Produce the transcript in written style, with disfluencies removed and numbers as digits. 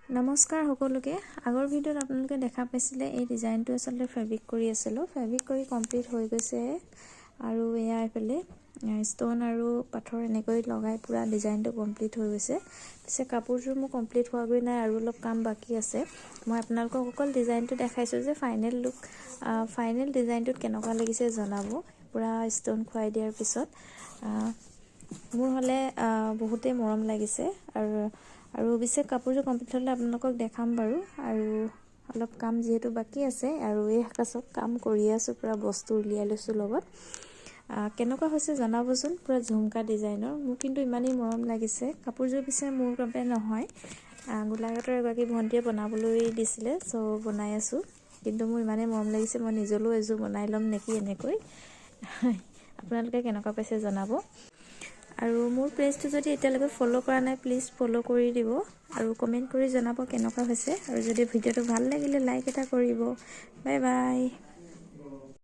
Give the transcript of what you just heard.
নমস্কাৰ সকলোকে আগৰ ভিডিঅ'ত আপোনালোকে দেখা পাইছিলে এই ডিজাইনটো আসলে ফেব্ৰিক কৰি আছিল ফেব্ৰিক কৰি কমপ্লিট হৈ গৈছে আৰু এয়া এফালে ষ্টোন আৰু পাথৰ এনেকৈ লগাই পুৰা ডিজাইনটো কমপ্লিট হৈ গৈছে পিছে কাপোৰযোৰ মোৰ কমপ্লিট হোৱা গৈ নাই আৰু অলপ কাম বাকি আছে মই আপোনালোকক অকল ডিজাইনটো দেখাইছো যে ফাইনেল লুক ফাইনেল ডিজাইনটোত কেনেকুৱা লাগিছে জনাব পুৰা ষ্টোন খুৱাই দিয়াৰ পিছত মোৰ হলে বহুতে মৰম লাগিছে আৰু বিশেষ কাপোৰযোৰ কমপ্লিট হলে আপোনালোকক দেখাম বাৰু আৰু অলপ কাম যেহেতু বাকি আছে আৰু এই হাকাসক কাম কৰি আছো পুৰা বস্তু উলিয়াই লৈছো লগত কেনেকুৱা হৈছে জনাবচোন পুৰা ঝুমকা ডিজাইনৰ মোৰ কিন্তু ইমানেই মৰম লাগিছে কাপোৰযোৰ পিছে মোৰ বাবে নহয় গোলাঘাটৰ এগৰাকী ভণ্টিয়ে বনাবলৈ দিছিলে সো বনাই আছো কিন্তু মোৰ ইমানেই মৰম লাগিছে মই নিজলৈও এজো বনাই লম নেকি এনেকৈ আপোনালোকে কেনেকুৱা পাইছে জনাব আৰু মোৰ পেজটো যদি এতিয়ালৈকে ফলো কৰা নাই প্লিজ ফলো কৰি দিব আৰু কমেন্ট কৰি জনাব কেনেকুৱা হৈছে আৰু যদি ভিডিঅ'টো ভাল লাগিলে লাইক এটা কৰিব বাই বাই